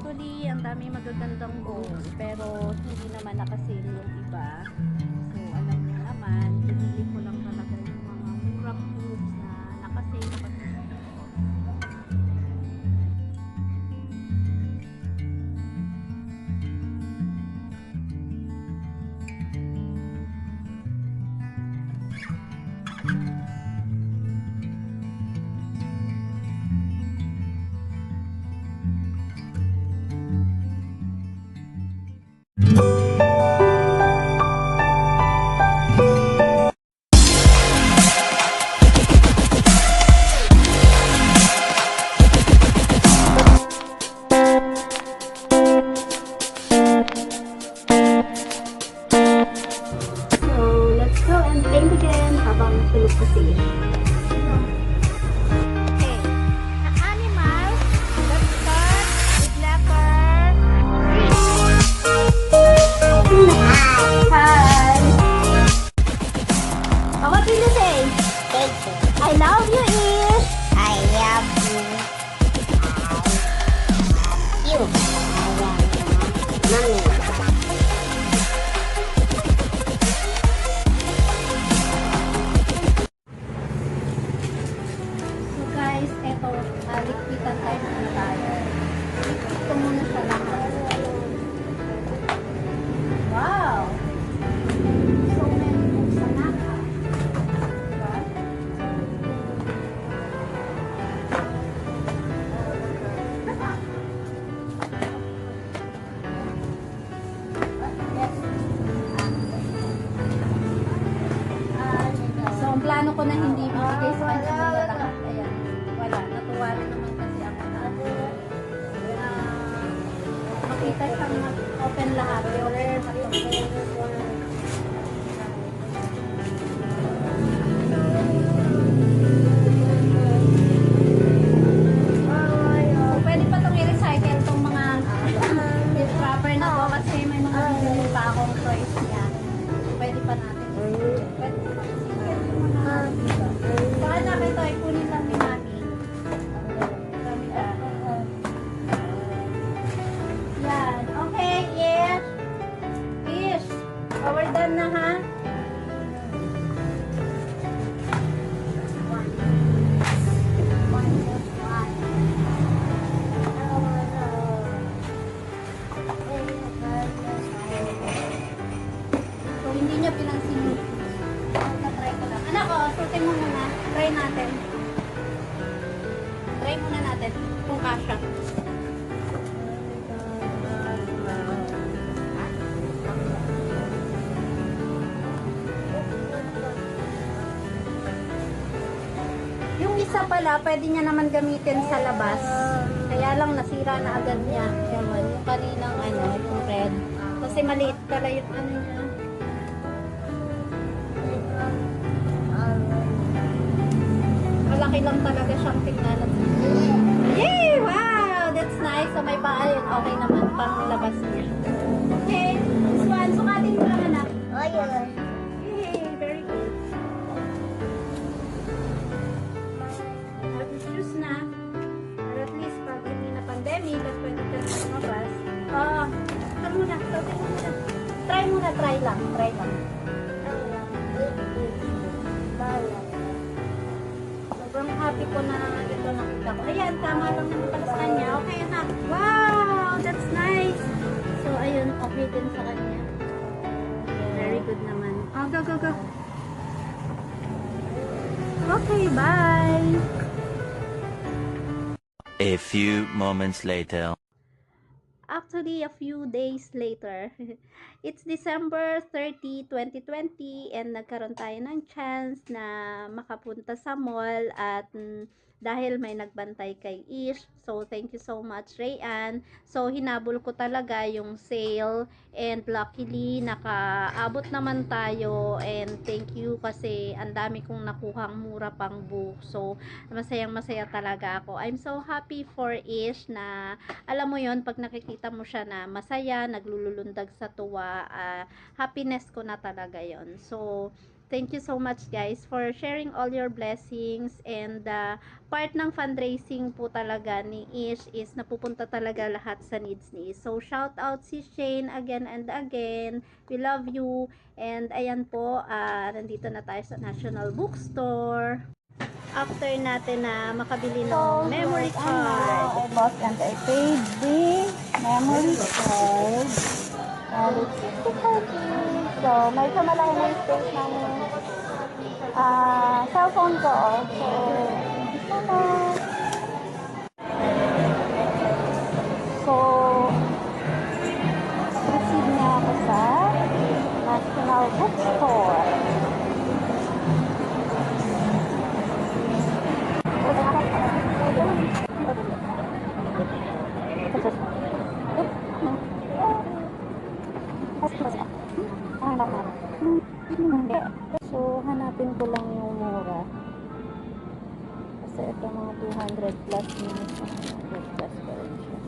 Actually, ang dami magagandang books, pero hindi naman nakasale yung iba. So, alam niyo naman, pinili ko lang talaga yung mga murang books na nakasale na kasi. So, let's go and paint again habang tulog ko si Ish. Okay. The animals, let's start with letter C. Hi. Oh, what will you say? Thank you. I love you, Ish. I love you. You. I love you, Mommy. So guys, eto, likpitan tayo muna tayo. Ito muna siya lang. Wow! So many books na naka. Diba? So, ang plano ko na hindi bibigay sa kanya nila lahat. Ayan, wala. Natuwa rin naman kasi ako na makita siyang open lahat. I-open lahat yung So, pwede pa itong i-recycle itong mga gift wrapper na to kasi may mga bibili pa akong toys niya. Pwede pa natin. Pwede pa i-recycle yung mga baka namin ito ay kunin lang ni Mami. Kami na. Yan. Okay, Ish. Ish. Oh, we're done na ha? So, hindi niya pinansin yung try ko lang. Anak, suotin mo muna. Try natin. Try muna natin kung kasha. Yung isa pala, pwede niya naman gamitin sa labas. Kaya lang nasira na agad niya. Yung kaninang yung red. Kasi maliit pala yung niya. Malaki lang talaga siyang tingnan. Yay! Wow! That's nice. So may paa yun. Okay naman pang labas niya. Okay. This one. Sukatin mo lang anak. Oh, yun. Yay! Very good. Tapos shoes na. Or at least pag hindi na pandemic at pwede ka na lumabas. Ito muna. Sautin mo muna. Try muna. Try lang. Try lang. Sobrang happy ko na ito nakita ko. Ayan, tama lang naman pala sa kanya. Okay, anak. Wow! That's nice. So, ayun, okay din sa kanya. Very good naman. Oh, go, go, go. Okay, bye! A few moments later. Actually, a few days later, it's December 30, 2020 and nagkaroon tayo ng chance na makapunta sa mall at dahil may nagbantay kay Ish. So, thank you so much, Rayan. So, hinabol ko talaga yung sale and luckily, nakaabot naman tayo and thank you kasi ang dami kong nakuhang mura pang book. So, masayang masaya talaga ako. I'm so happy for Ish na alam mo yon pag nakikita mo siya na masaya, naglululundag sa tuwa, happiness ko na talaga yon. So, Thank you so much guys for sharing all your blessings, and part ng fundraising po talaga ni Ish is napupunta talaga lahat sa needs ni Ish. So shout out si Shane again and again. We love you. And ayan po, nandito na tayo sa National Bookstore. After natin na makabili ng memory card. I bought and I paid the memory card. And it's 65. So, medyo malaki na yung space ng cellphone ko. So, ito na. So, proceed na ako sa National Bookstore. So, hanapin ko lang yung mura. Kasi ito mga 200 plus na. 200 plus pa rin siya.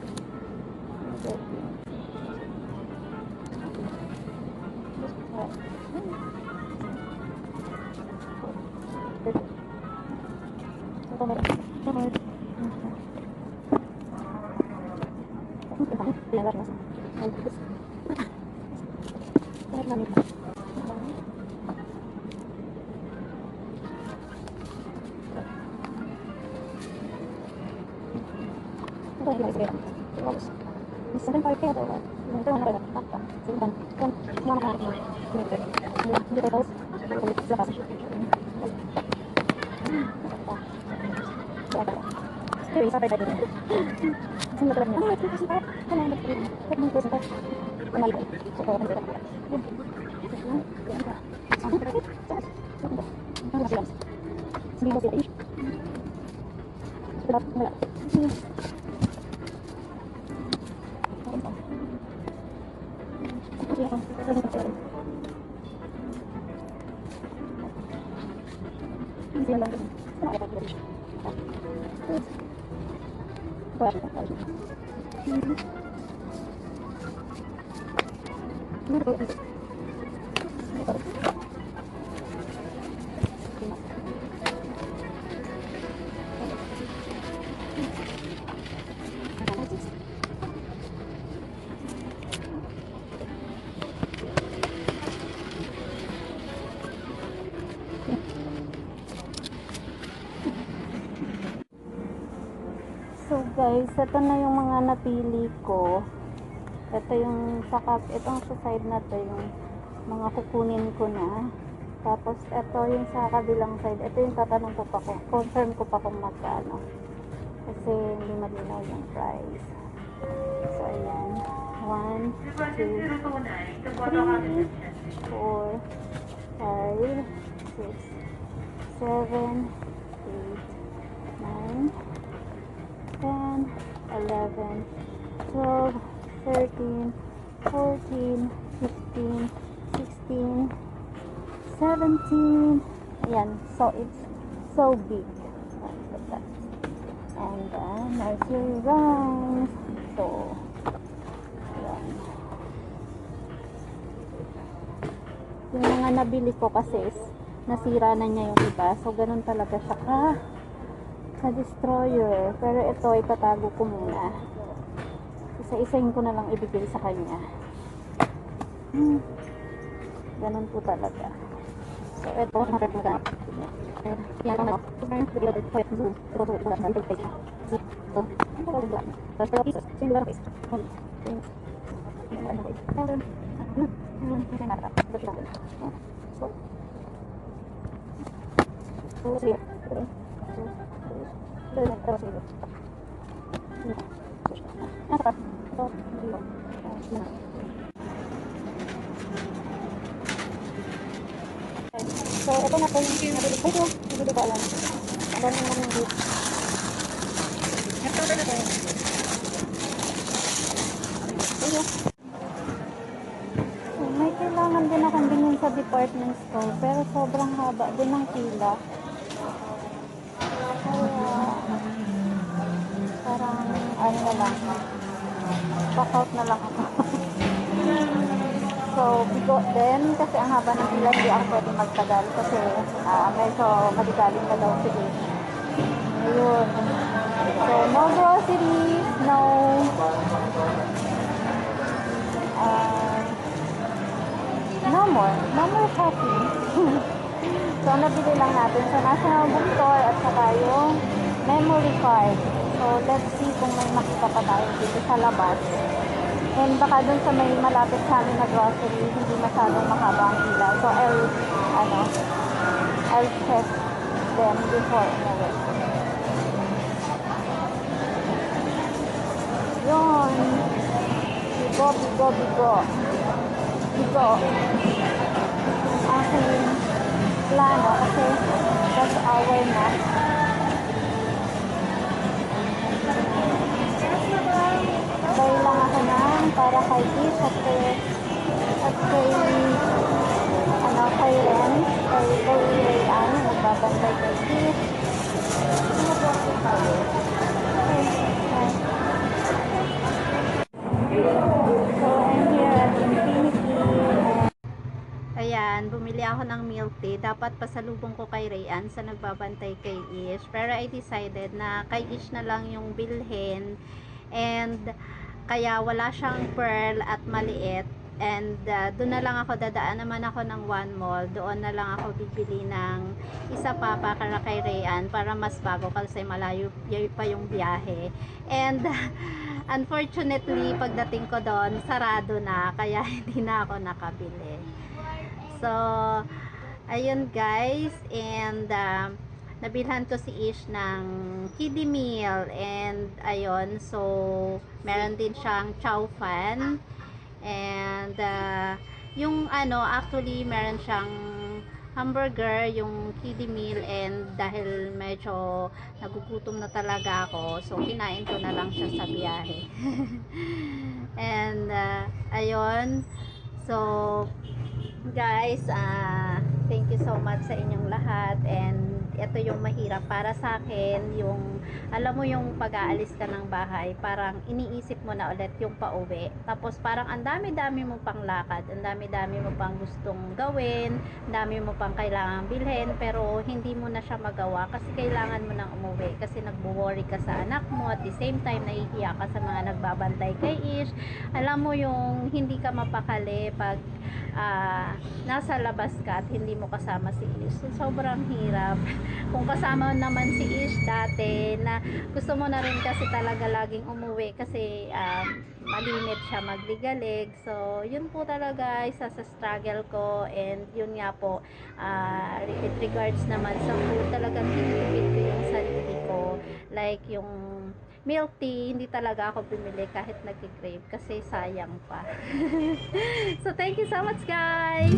So guys, ito na yung mga napili ko. Ito yung itong sa side na to yung mga kukunin ko na. Tapos ito yung sa kabilang side. Ito yung tatanong ko pa kung confirm ko pa kung magkano. Kasi hindi malinaw yung price. So ayan. 1, 2, 3, 4, 5, 6, 7, 8, 9, 10, 11, 12, 13, 14, 15, 16, 17. Ayan. So, it's so big. Look at that. And nursery rhymes. So, ayan. Yung mga nabili ko kasi is nasira na niya yung iba. So, ganun talaga siya sa destroyer. Pero ito ipatago ko muna. Isa-isahin ko na lang ibigay sa kanya. Ganun po talaga. So ito nakakagana. Yan lang ako. So, ito na po yung nabili ko. Nabili ko alam. Ang dami naman yung dito. May kailangan din akong bilhin sa department store. Pero sobrang haba din ng pila. Kaya, parang, ano na lang. Back out na lang ako. So, bigo din kasi ang haba ng pila, hindi ako pwede magtagal kasi medyo madigaling na daw si Ish. Ayun. So, no groceries, uh, no more shopping. So, nabili lang natin sa National Bookstore at saka yung memory card. So, let's see kung may makita pa tayo dito sa labas. And baka dun sa may malapit sa amin na grocery, hindi masyadong mahaba ang pila. So, I'll check them before umuwi. Yun. Bigo. Aking plano kasi that's our na. Bay lang ako ng para kay Ish at kay Ren, kay Rayan, nagbabantay kay Ish. So, I'm here at Infinity. Ayan, bumili ako ng milk tea. Dapat pasalubong ko kay Rayan sa nagbabantay kay Ish. Pero I decided na kay Ish na lang yung bilhin. And kaya wala siyang pearl at maliit. And doon na lang ako, dadaan naman ako ng one mall. Doon na lang ako bibili ng isa pa para kay Rayan para mas bago kasi malayo pa yung biyahe. And unfortunately, pagdating ko doon, sarado na. Kaya hindi na ako nakabili. So, ayun guys. And nabilhan ko si Ish ng kiddie meal. And ayun, so meron din siyang chow fan. And yung actually meron siyang hamburger, yung kiddie meal. And dahil medyo nagugutom na talaga ako, so kinain ko na lang siya sa biyahe. And ayun, so guys, thank you so much sa inyong lahat. And ito yung mahirap para sa akin, yung alam mo yung pag-aalis ka ng bahay, parang iniisip mo na ulit yung pauwi, tapos parang ang dami-dami mo pang lakad, ang dami-dami mo pang gustong gawin, ang dami mo pang kailangan bilhin, pero hindi mo na siya magawa kasi kailangan mo nang umuwi kasi nagwo-worry ka sa anak mo, at the same time nahihiya ka sa mga nagbabantay kay Ish. Alam mo yung hindi ka mapakali pag nasa labas ka at hindi mo kasama si Ish. So, sobrang hirap. Kung kasama naman si Ish dati, na gusto mo na rin kasi talaga laging umuwi kasi malimit siya magligalig. So, yun po talaga isa sa struggle ko. And yun nga po, with regards naman sa food, talagang tinitipid ko yung sarili ko. Like yung milk tea, hindi talaga ako bumili kahit nag-crave kasi sayang pa. So, thank you so much guys!